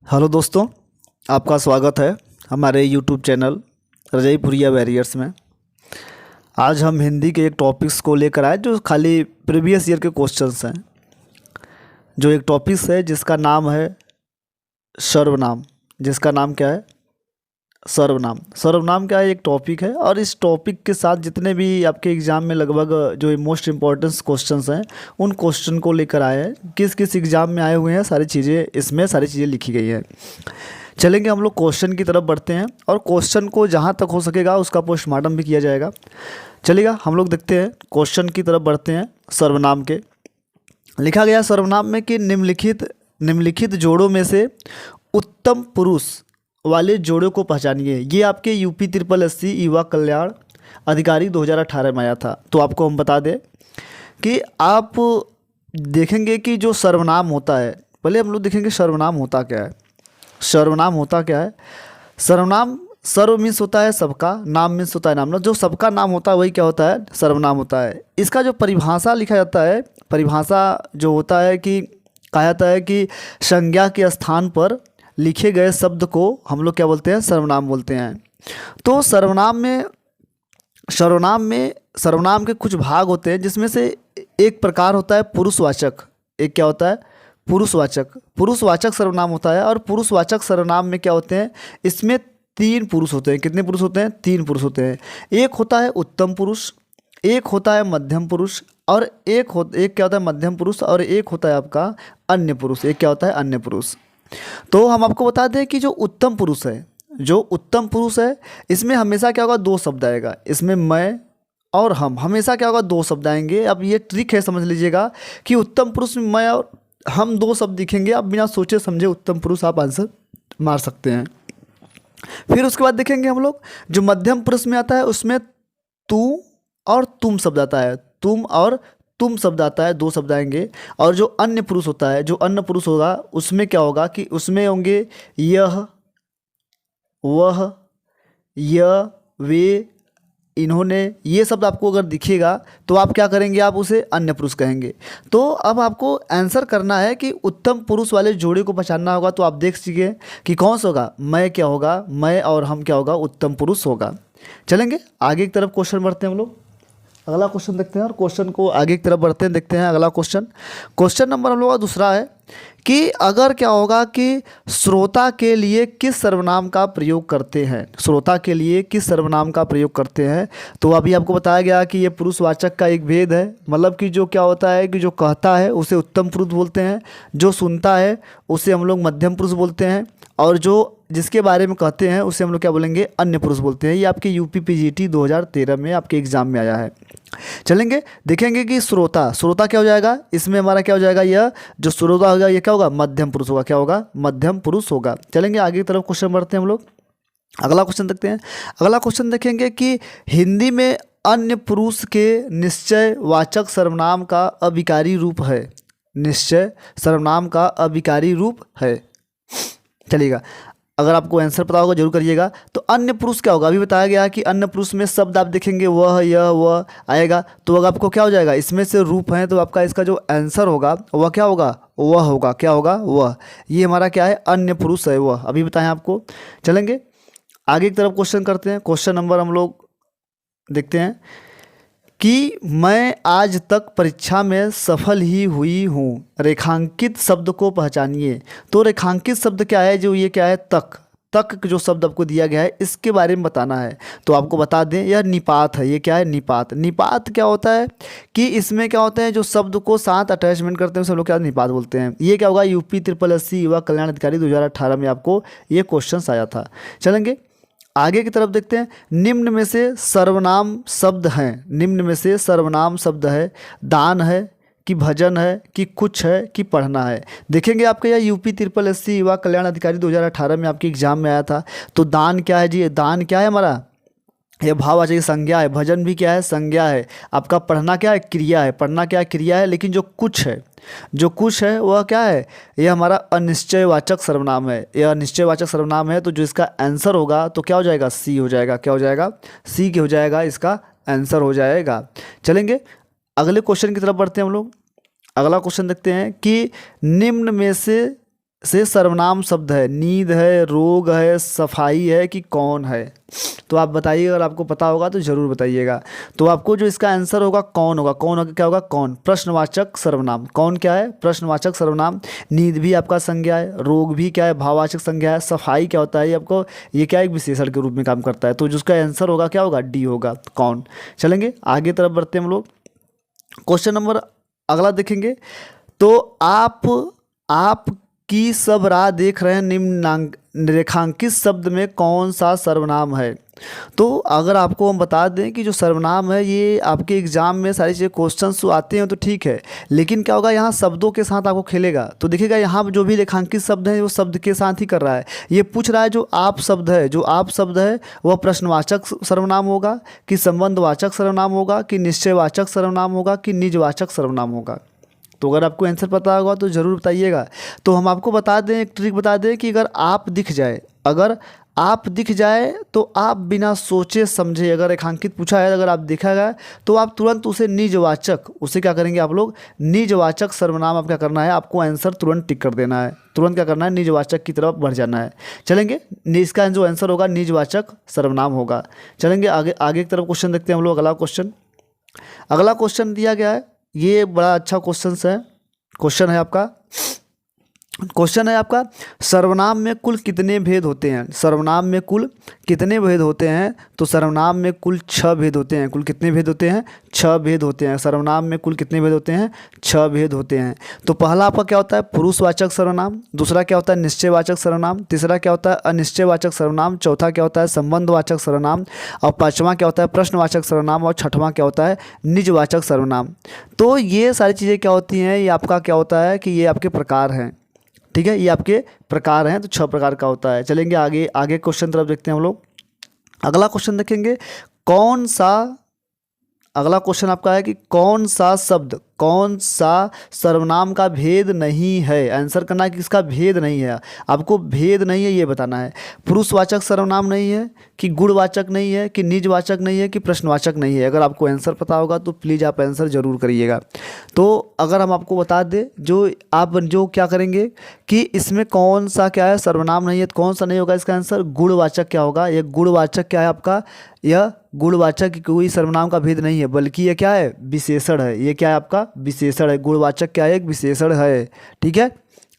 Hello दोस्तों, आपका स्वागत है हमारे यूट्यूब चैनल रजईपुरिया बैरियर्स में। आज हम हिंदी के एक टॉपिक्स को लेकर आए जो खाली प्रीवियस ईयर के क्वेश्चंस हैं। जो एक टॉपिक्स है जिसका नाम है सर्वनाम। जिसका नाम क्या है? सर्वनाम। सर्वनाम क्या है? एक टॉपिक है और इस टॉपिक के साथ जितने भी आपके एग्ज़ाम में लगभग जो मोस्ट इम्पॉर्टेंट क्वेश्चंस हैं उन क्वेश्चन को लेकर आए हैं। किस किस एग्ज़ाम में आए हुए हैं सारी चीज़ें इसमें सारी चीज़ें लिखी गई हैं। चलेंगे हम लोग क्वेश्चन की तरफ बढ़ते हैं और क्वेश्चन को जहाँ तक हो सकेगा उसका पोस्टमार्टम भी किया जाएगा। चलिएगा हम लोग देखते हैं, क्वेश्चन की तरफ बढ़ते हैं। सर्वनाम के लिखा गया सर्वनाम में कि निम्नलिखित जोड़ों में से उत्तम पुरुष वाले जोड़ों को पहचानिए। ये आपके यूपी SSC युवा कल्याण अधिकारी 2018 में आया था। तो आपको हम बता दें कि आप देखेंगे कि जो सर्वनाम होता है, पहले हम लोग देखेंगे सर्वनाम होता क्या है। सर्वनाम होता क्या है? सर्वनाम, सर्व मीन्स होता है सबका, नाम मीन्स होता है नाम। जो सबका नाम होता है वही क्या होता है? सर्वनाम होता है। इसका जो परिभाषा लिखा जाता है, परिभाषा जो होता है कि कहा जाता है कि संज्ञा के स्थान पर लिखे गए शब्द को हम लोग क्या बोलते हैं? सर्वनाम बोलते हैं। तो सर्वनाम के कुछ भाग होते हैं जिसमें से एक प्रकार होता है पुरुषवाचक। एक क्या होता है? पुरुषवाचक सर्वनाम होता है। और पुरुषवाचक सर्वनाम में क्या होते हैं? इसमें 3 पुरुष होते हैं। कितने पुरुष होते हैं? 3 पुरुष होते हैं। एक होता है उत्तम पुरुष, एक होता है मध्यम पुरुष, और एक क्या होता है? मध्यम पुरुष। और एक होता है आपका अन्य पुरुष। एक क्या होता है? अन्य पुरुष। तो हम आपको बता दें कि जो उत्तम पुरुष है, इसमें हमेशा क्या होगा? 2 शब्द आएगा। इसमें मैं और हम हमेशा क्या होगा? 2 शब्द आएंगे। अब ये ट्रिक है, समझ लीजिएगा कि उत्तम पुरुष में मैं और हम 2 शब्द दिखेंगे। अब बिना सोचे समझे उत्तम पुरुष आप आंसर मार सकते हैं। फिर उसके बाद देखेंगे हम लोग जो मध्यम पुरुष में आता है उसमें तू और तुम शब्द आता है। तुम और तुम शब्द आता है, 2 शब्द आएंगे। और जो अन्य पुरुष होता है, जो अन्य पुरुष होगा उसमें क्या होगा कि उसमें होंगे यह, वह, यह, वे, इन्होंने। ये शब्द आपको अगर दिखेगा तो आप क्या करेंगे? आप उसे अन्य पुरुष कहेंगे। तो अब आपको आंसर करना है कि उत्तम पुरुष वाले जोड़े को पहचानना होगा। तो आप देख सीखिए कि कौन सा होगा? मैं क्या होगा? मैं और हम क्या होगा? उत्तम पुरुष होगा। चलेंगे आगे की तरफ, क्वेश्चन बढ़ते हैं हम लोग। अगला क्वेश्चन देखते हैं और क्वेश्चन को आगे की तरफ बढ़ते हैं, देखते हैं अगला क्वेश्चन नंबर हम लोग का दूसरा है कि अगर क्या होगा कि श्रोता के लिए किस सर्वनाम का प्रयोग करते हैं। श्रोता के लिए किस सर्वनाम का प्रयोग करते हैं? तो अभी आपको बताया गया कि ये पुरुषवाचक का एक भेद है। मतलब कि जो क्या होता है कि जो कहता है उसे उत्तम पुरुष बोलते हैं, जो सुनता है उसे हम लोग मध्यम पुरुष बोलते हैं, और जो जिसके बारे में कहते हैं उसे हम लोग क्या बोलेंगे? अन्य पुरुष बोलते हैं। ये आपके यूपी PGT 2013 में आपके एग्जाम में आया है। चलेंगे देखेंगे कि श्रोता क्या हो जाएगा? इसमें हमारा क्या हो जाएगा? यह जो श्रोता होगा ये क्या होगा? मध्यम पुरुष होगा। क्या होगा? मध्यम पुरुष होगा। चलेंगे आगे की तरफ, क्वेश्चन बढ़ते हैं हम लोग। अगला क्वेश्चन देखते हैं। अगला क्वेश्चन देखेंगे कि हिंदी में अन्य पुरुष के निश्चयवाचक सर्वनाम का अविकारी रूप है। निश्चय सर्वनाम का अविकारी रूप है। चलिएगा, अगर आपको आंसर पता होगा जरूर करिएगा। तो अन्य पुरुष क्या होगा? अभी बताया गया है कि अन्य पुरुष में शब्द आप देखेंगे वह, यह, वह आएगा। तो अगर आपको क्या हो जाएगा? इसमें से रूप है तो आपका इसका जो आंसर होगा वह क्या होगा? वह होगा। क्या होगा? वह। ये हमारा क्या है? अन्य पुरुष है, वह। अभी बताएं आपको। चलेंगे आगे की तरफ, क्वेश्चन करते हैं। क्वेश्चन नंबर हम लोग देखते हैं कि मैं आज तक परीक्षा में सफल ही हुई हूँ। रेखांकित शब्द को पहचानिए। तो रेखांकित शब्द क्या है? जो ये क्या है? तक जो शब्द आपको दिया गया है इसके बारे में बताना है। तो आपको बता दें यह निपात है। ये क्या है? निपात क्या होता है कि इसमें क्या होता है? जो शब्द को साथ अटैचमेंट करते हैं उसे हम लोग क्या निपात बोलते हैं। ये क्या होगा? यूपी SSC युवा कल्याण अधिकारी 2018 में आपको ये क्वेश्चन आया था। चलेंगे आगे की तरफ देखते हैं। निम्न में से सर्वनाम शब्द हैं। निम्न में से सर्वनाम शब्द है। दान है कि भजन है कि कुछ है कि पढ़ना है। देखेंगे आपका यह यूपी SSC युवा कल्याण अधिकारी 2018 में आपके एग्जाम में आया था। तो दान क्या है जी? दान क्या है हमारा? यह भाववाचक संज्ञा है। भजन भी क्या है? संज्ञा है। आपका पढ़ना क्या है? क्रिया है। पढ़ना क्या है? क्रिया है। लेकिन जो कुछ है वह क्या है? यह हमारा अनिश्चयवाचक सर्वनाम है। यह अनिश्चयवाचक सर्वनाम है। तो जो इसका आंसर होगा तो क्या हो जाएगा? सी हो जाएगा। क्या हो जाएगा? सी हो जाएगा, इसका आंसर हो जाएगा। चलेंगे अगले क्वेश्चन की तरफ बढ़ते हैं हम लोग। अगला क्वेश्चन देखते हैं कि निम्न में से से सर्वनाम शब्द है? नींद है, रोग है, सफाई है कि कौन है? तो आप बताइए, अगर आपको पता होगा तो ज़रूर बताइएगा। तो आपको जो इसका आंसर होगा कौन होगा। कौन होगा, क्या होगा? कौन प्रश्नवाचक सर्वनाम। कौन क्या है? प्रश्नवाचक सर्वनाम। नींद भी आपका संज्ञा है, रोग भी क्या है? भाववाचक संज्ञा है। सफाई क्या होता है? ये आपको, ये क्या है? एक विशेषण के रूप में काम करता है। तो जिसका आंसर होगा क्या होगा? डी होगा, कौन। चलेंगे आगे तरफ बढ़ते हैं हम लोग। क्वेश्चन नंबर अगला देखेंगे। तो आप की सब राह देख रहे हैं, निम्न रेखांकित शब्द में कौन सा सर्वनाम है? तो अगर आपको हम बता दें कि जो सर्वनाम है ये आपके एग्जाम में सारी चीज़ें क्वेश्चंस तो आते हैं तो ठीक है, लेकिन क्या होगा यहाँ शब्दों के साथ आपको खेलेगा। तो देखिएगा यहाँ जो भी रेखांकित शब्द है वो शब्द के साथ ही कर रहा है। ये पूछ रहा है जो आप शब्द है, जो आप शब्द है वह प्रश्नवाचक सर्वनाम होगा कि संबंधवाचक सर्वनाम होगा कि निश्चयवाचक सर्वनाम होगा कि निजवाचक सर्वनाम होगा। तो अगर आपको आंसर पता होगा तो ज़रूर बताइएगा। तो हम आपको बता दें, एक ट्रिक बता दें कि अगर आप दिख जाए, अगर आप दिख जाए तो आप बिना सोचे समझे, अगर रेखांकित पूछा है, अगर आप दिखा गया तो आप तुरंत उसे निजवाचक, उसे क्या करेंगे आप लोग? निजवाचक सर्वनाम आप क्या करना है? आपको आंसर तुरंत टिक कर देना है। तुरंत क्या करना है? निजवाचक की तरफ बढ़ जाना है। चलेंगे, इसका जो आंसर होगा निजवाचक सर्वनाम होगा। चलेंगे आगे आगे की तरफ क्वेश्चन देखते हैं हम लोग। अगला क्वेश्चन दिया गया है, ये बड़ा अच्छा क्वेश्चन है आपका सर्वनाम में कुल कितने भेद होते हैं? सर्वनाम में कुल कितने भेद होते हैं? तो सर्वनाम में कुल 6 भेद होते हैं। कुल कितने भेद होते हैं? 6 भेद होते हैं। सर्वनाम में कुल कितने भेद होते हैं? 6 भेद होते हैं। तो पहला आपका क्या होता है? पुरुषवाचक सर्वनाम। दूसरा क्या होता है? निश्चयवाचक सर्वनाम। तीसरा क्या होता है? अनिश्चयवाचक सर्वनाम। चौथा क्या होता है? संबंधवाचक सर्वनाम। और पाँचवा क्या होता है? प्रश्नवाचक सर्वनाम। और छठवां क्या होता है? निजवाचक सर्वनाम। तो ये सारी चीज़ें क्या होती हैं? ये आपका क्या होता है कि ये आपके प्रकार हैं। ठीक है, ये आपके प्रकार हैं। तो 6 प्रकार का होता है। चलेंगे आगे क्वेश्चन तरफ देखते हैं हम लोग। अगला क्वेश्चन देखेंगे, अगला क्वेश्चन आपका है कि कौन सा सर्वनाम का भेद नहीं है? आंसर करना है कि इसका भेद नहीं है। आपको भेद नहीं है ये बताना है। पुरुषवाचक सर्वनाम नहीं है कि गुणवाचक नहीं है कि निजवाचक नहीं है कि प्रश्नवाचक नहीं है। अगर आपको आंसर पता होगा तो प्लीज़ आप आंसर ज़रूर करिएगा। तो अगर हम आपको बता दें, जो क्या करेंगे कि इसमें कौन सा क्या है? सर्वनाम नहीं है तो कौन सा नहीं होगा इसका आंसर? गुणवाचक क्या होगा? यह गुणवाचक क्या है आपका? यह गुणवाचक कोई सर्वनाम का भेद नहीं है, बल्कि ये क्या है? विशेषण है। ये क्या है आपका? विशेषण है। गुणवाचक क्या है? एक विशेषण है। ठीक है,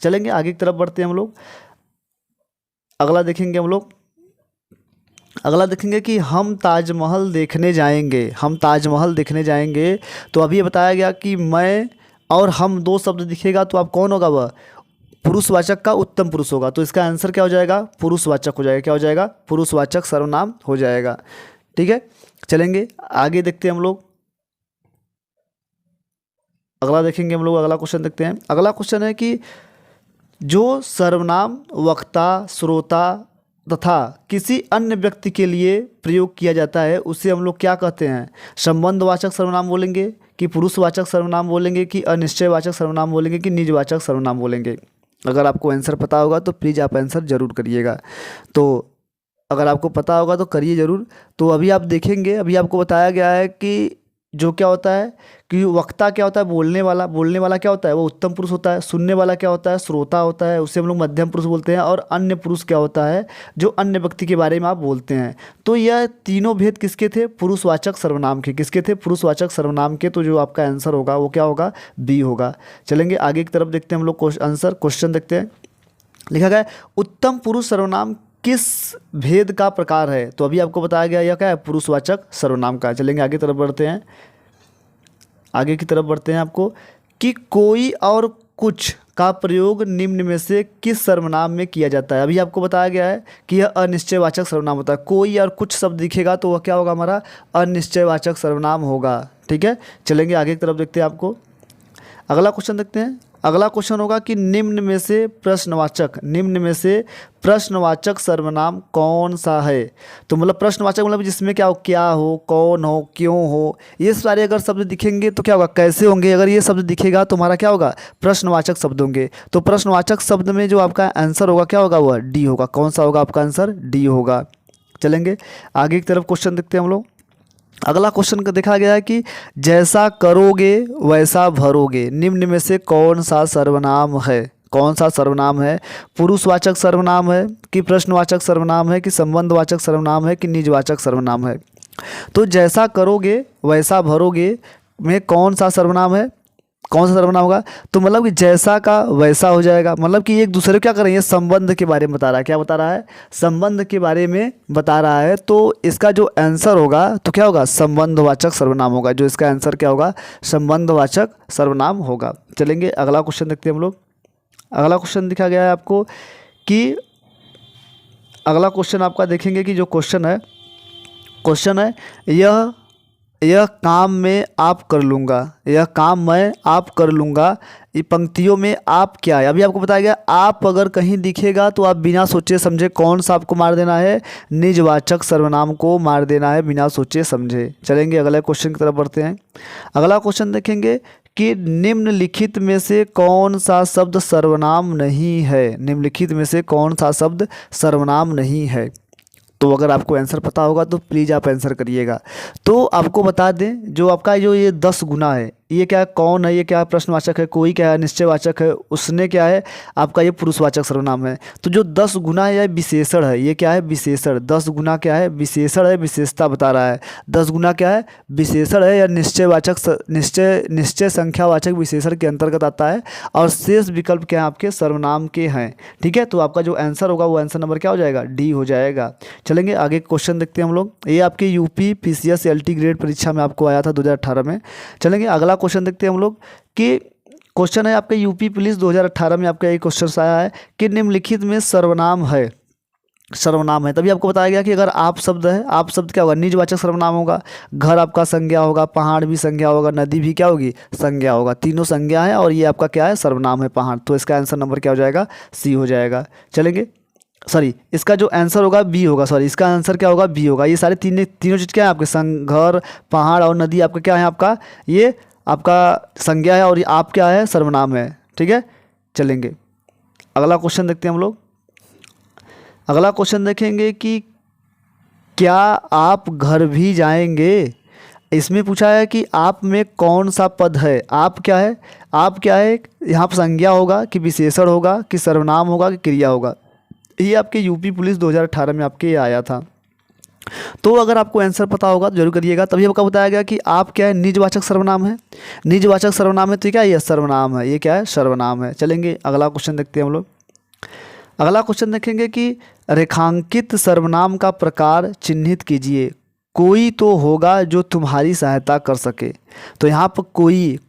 चलेंगे आगे की तरफ बढ़ते हैं हम लोग। अगला देखेंगे कि हम ताजमहल देखने जाएंगे। तो अभी ये बताया गया कि मैं और हम 2 शब्द दिखेगा तो आप कौन होगा? वह पुरुषवाचक का उत्तम पुरुष होगा। तो इसका आंसर क्या हो जाएगा? पुरुषवाचक हो जाएगा। क्या हो जाएगा? पुरुषवाचक सर्वनाम हो जाएगा। ठीक है, चलेंगे आगे देखते हैं हम लोग। अगला क्वेश्चन देखते हैं। अगला क्वेश्चन है कि जो सर्वनाम वक्ता, श्रोता तथा किसी अन्य व्यक्ति के लिए प्रयोग किया जाता है उसे हम लोग क्या कहते हैं? संबंधवाचक सर्वनाम बोलेंगे कि पुरुषवाचक सर्वनाम बोलेंगे कि अनिश्चयवाचक सर्वनाम बोलेंगे कि निजवाचक सर्वनाम बोलेंगे? अगर आपको आंसर पता होगा तो प्लीज़ आप आंसर ज़रूर करिएगा। तो अगर आपको पता होगा तो करिए ज़रूर। तो अभी आप देखेंगे, अभी आपको बताया गया है कि जो क्या होता है कि वक्ता क्या होता है? बोलने वाला क्या होता है? वो उत्तम पुरुष होता है। सुनने वाला क्या होता है? श्रोता होता है, उसे हम लोग मध्यम पुरुष बोलते हैं। और अन्य पुरुष क्या होता है? जो अन्य व्यक्ति के बारे में आप बोलते हैं। तो यह तीनों भेद किसके थे? पुरुषवाचक सर्वनाम के। किसके थे? पुरुषवाचक सर्वनाम के। तो जो आपका आंसर होगा वो क्या होगा? बी होगा। चलेंगे आगे की तरफ देखते हैं हम लोग। क्वेश्चन देखते हैं। लिखा गया है उत्तम पुरुष सर्वनाम किस भेद का प्रकार है? तो अभी आपको बताया गया यह क्या है? पुरुषवाचक सर्वनाम का। चलेंगे आगे की तरफ बढ़ते हैं आपको कि कोई और कुछ का प्रयोग निम्न में से किस सर्वनाम में किया जाता है? अभी आपको बताया गया है कि यह अनिश्चयवाचक सर्वनाम होता है। कोई और कुछ शब्द दिखेगा तो वह क्या होगा? हमारा अनिश्चयवाचक सर्वनाम होगा। ठीक है, चलेंगे आगे की तरफ देखते हैं आपको। अगला क्वेश्चन देखते हैं। अगला क्वेश्चन होगा कि निम्न में से प्रश्नवाचक सर्वनाम कौन सा है? तो मतलब प्रश्नवाचक मतलब जिसमें क्या हो? क्या हो, कौन हो, क्यों हो, ये सारे अगर शब्द दिखेंगे तो क्या होगा? कैसे होंगे? अगर ये शब्द दिखेगा तो हमारा क्या होगा? प्रश्नवाचक शब्द होंगे। तो प्रश्नवाचक शब्द में जो आपका आंसर होगा क्या होगा? वह डी होगा। कौन सा होगा आपका आंसर? डी होगा। चलेंगे आगे की तरफ क्वेश्चन देखते हैं हम लोग। अगला क्वेश्चन का देखा गया है कि जैसा करोगे वैसा भरोगे, निम्न में से कौन सा सर्वनाम है? कौन सा सर्वनाम है? पुरुषवाचक सर्वनाम है कि प्रश्नवाचक सर्वनाम है कि संबंधवाचक सर्वनाम है कि निजवाचक सर्वनाम है? तो जैसा करोगे वैसा भरोगे में कौन सा सर्वनाम है, कौन सा सर्वनाम होगा? तो मतलब कि जैसा का वैसा हो जाएगा, मतलब कि एक दूसरे को क्या कर रहे हैं, संबंध के बारे में बता रहा है। क्या बता रहा है? संबंध के बारे में बता रहा है। तो इसका जो आंसर होगा तो क्या होगा? संबंधवाचक सर्वनाम होगा। जो इसका आंसर क्या होगा? संबंधवाचक सर्वनाम होगा। चलेंगे अगला क्वेश्चन देखते हैं हम लोग। अगला क्वेश्चन दिखा गया है आपको कि अगला क्वेश्चन आपका देखेंगे कि जो क्वेश्चन है यह काम मैं आप कर लूँगा, यह काम मैं आप कर लूँगा। ये पंक्तियों में आप क्या है? अभी आपको बताया गया आप अगर कहीं दिखेगा तो आप बिना सोचे समझे कौन सा आपको मार देना है? निजवाचक सर्वनाम को मार देना है बिना सोचे समझे। चलेंगे अगले क्वेश्चन की तरफ बढ़ते हैं। अगला क्वेश्चन देखेंगे कि निम्नलिखित में से कौन सा शब्द सर्वनाम नहीं है? निम्नलिखित में से कौन सा शब्द सर्वनाम नहीं है? तो अगर आपको आंसर पता होगा तो प्लीज़ आप आंसर करिएगा। तो आपको बता दें जो आपका जो ये 10 गुना है, ये क्या है? कौन है? ये क्या है? प्रश्नवाचक है, कोई क्या है? निश्चयवाचक है, उसने क्या है? आपका ये पुरुषवाचक सर्वनाम है। तो जो 10 गुना है विशेषण है, ये क्या है? विशेषण। 10 गुना क्या है? विशेषण है, विशेषता बता रहा है। 10 गुना क्या है? विशेषण है या निश्चय संख्यावाचक विशेषण के अंतर्गत आता है। और शेष विकल्प क्या है? आपके सर्वनाम के हैं। ठीक है, तो आपका जो आंसर होगा वो आंसर नंबर क्या हो जाएगा? डी हो जाएगा। चलेंगे आगे क्वेश्चन देखते हैं हम लोग। ये आपके यूपी पीसीएस एलटी ग्रेड परीक्षा में आपको आया था 2018 में। चलेंगे अगला क्वेश्चन देखते हैं हम लोग कि क्वेश्चन है आपके यूपी पुलिस 2018 में आपका एक क्वेश्चन आया है कि निम्नलिखित में सर्वनाम है, सर्वनाम है। तभी आपको बताया गया कि अगर आप शब्द है, आप शब्द क्या होगा? निजवाचक सर्वनाम होगा। घर आपका संज्ञा होगा, पहाड़ भी संज्ञा होगा, नदी भी क्या होगी? संज्ञा होगा। तीनों संज्ञा है और ये आपका क्या है? सर्वनाम है पहाड़। तो इसका आंसर नंबर क्या हो जाएगा? सी हो जाएगा। चलेंगे सॉरी, इसका जो आंसर होगा बी होगा। सॉरी, इसका आंसर क्या होगा? बी होगा। ये सारे तीनों चीज़ क्या है आपके? घर, पहाड़ और नदी आपका क्या है? आपका ये आपका संज्ञा है और ये आप क्या है? सर्वनाम है। ठीक है, चलेंगे अगला क्वेश्चन देखते हैं हम लोग। अगला क्वेश्चन देखेंगे कि क्या आप घर भी जाएंगे? इसमें पूछा है कि आप में कौन सा पद है? आप क्या है? आप क्या है? यहाँ पर संज्ञा होगा कि विशेषण होगा कि सर्वनाम होगा कि क्रिया होगा? ये आपके यूपी पुलिस 2018 में आपके ये आया था। तो अगर आपको आंसर पता होगा तो जरूर करिएगा। तभी आपको बताया गया कि आप क्या है? निजवाचक सर्वनाम है। निजवाचक सर्वनाम है तो क्या है? ये सर्वनाम है। ये क्या है? सर्वनाम है। चलेंगे अगला क्वेश्चन देखते हैं हम लोग। अगला क्वेश्चन देखेंगे कि रेखांकित सर्वनाम का प्रकार चिन्हित कीजिए। कोई तो होगा जो तुम्हारी सहायता कर सके। तो यहाँ पर कोई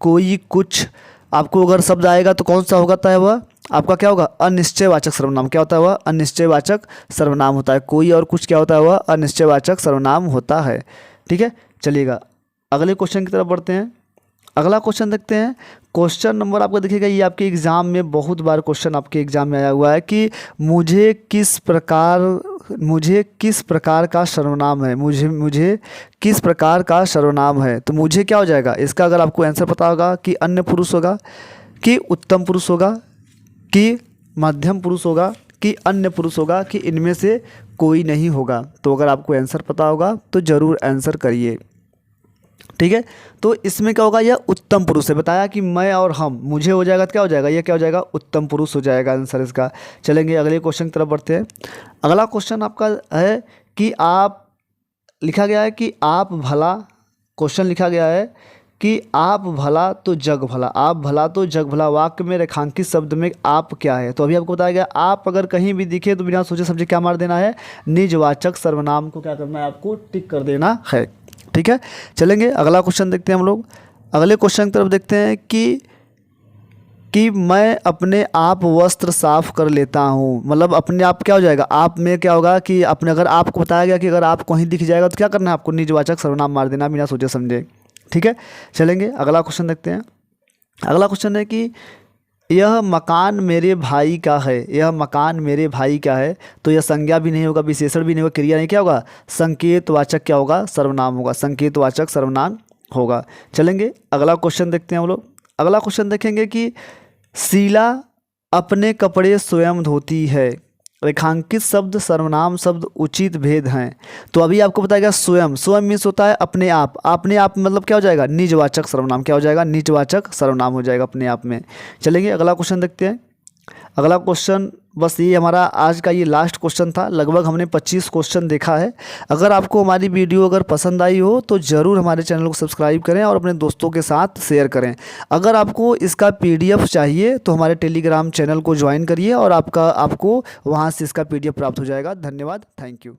कुछ आपको अगर शब्द आएगा तो कौन सा होता है? वह आपका क्या होगा? अनिश्चयवाचक सर्वनाम। क्या होता है? वह अनिश्चयवाचक सर्वनाम होता है। कोई और कुछ क्या होता है? वह अनिश्चयवाचक सर्वनाम होता है। ठीक है, चलिएगा अगले क्वेश्चन की तरफ बढ़ते हैं। अगला क्वेश्चन देखते हैं। क्वेश्चन नंबर आपको देखिएगा, ये आपके एग्ज़ाम में बहुत बार क्वेश्चन आपके एग्ज़ाम में आया हुआ है कि मुझे किस प्रकार का सर्वनाम है? मुझे किस प्रकार का सर्वनाम है? तो मुझे क्या हो जाएगा? इसका अगर आपको आंसर पता होगा कि अन्य पुरुष होगा कि उत्तम पुरुष होगा कि मध्यम पुरुष होगा कि अन्य पुरुष होगा कि इनमें से कोई नहीं होगा। तो अगर आपको आंसर पता होगा तो ज़रूर आंसर करिए। ठीक है, तो इसमें क्या होगा? यह उत्तम पुरुष है। बताया कि मैं और हम, मुझे हो जाएगा तो क्या हो जाएगा? यह क्या हो जाएगा? उत्तम पुरुष हो जाएगा आंसर इसका। चलेंगे अगले क्वेश्चन की तरफ बढ़ते हैं। अगला क्वेश्चन आपका है कि आप लिखा गया है कि आप भला, क्वेश्चन लिखा गया है कि आप भला तो जग भला, आप भला तो जग भला। वाक्य में रेखांकित शब्द में आप क्या है? तो अभी आपको बताया गया आप अगर कहीं भी दिखे तो बिना सोचे समझे क्या मार देना है? निजवाचक सर्वनाम को क्या करना है? आपको टिक कर देना है। ठीक है, चलेंगे अगला क्वेश्चन देखते हैं हम लोग। अगले क्वेश्चन की तरफ देखते हैं कि मैं अपने आप वस्त्र साफ कर लेता हूँ। मतलब अपने आप क्या हो जाएगा? आप में क्या होगा कि अपने, अगर आपको बताया गया कि अगर आप कहीं दिख जाएगा तो क्या करना है? आपको निजवाचक सर्वनाम मार देना बिना सोचे समझे। ठीक है, चलेंगे अगला क्वेश्चन देखते हैं। अगला क्वेश्चन है कि यह मकान मेरे भाई का है। यह मकान मेरे भाई का है। तो यह संज्ञा भी नहीं होगा, विशेषण भी नहीं होगा, क्रिया नहीं, क्या होगा? संकेतवाचक क्या होगा? सर्वनाम होगा। संकेतवाचक सर्वनाम होगा। चलेंगे अगला क्वेश्चन देखते हैं हम लोग। अगला क्वेश्चन देखेंगे कि शीला अपने कपड़े स्वयं धोती है। रेखांकित शब्द सर्वनाम शब्द उचित भेद हैं। तो अभी आपको बताएगा स्वयं, स्वयं मीन्स होता है अपने आप। अपने आप मतलब क्या हो जाएगा? निजवाचक सर्वनाम। क्या हो जाएगा? निजवाचक सर्वनाम हो जाएगा अपने आप में। चलेंगे अगला क्वेश्चन देखते हैं। अगला क्वेश्चन, बस ये हमारा आज का ये लास्ट क्वेश्चन था। लगभग हमने 25 क्वेश्चन देखा है। अगर आपको हमारी वीडियो अगर पसंद आई हो तो ज़रूर हमारे चैनल को सब्सक्राइब करें और अपने दोस्तों के साथ शेयर करें। अगर आपको इसका PDF चाहिए तो हमारे टेलीग्राम चैनल को ज्वाइन करिए और आपको वहाँ से इसका PDF प्राप्त हो जाएगा। धन्यवाद, थैंक यू।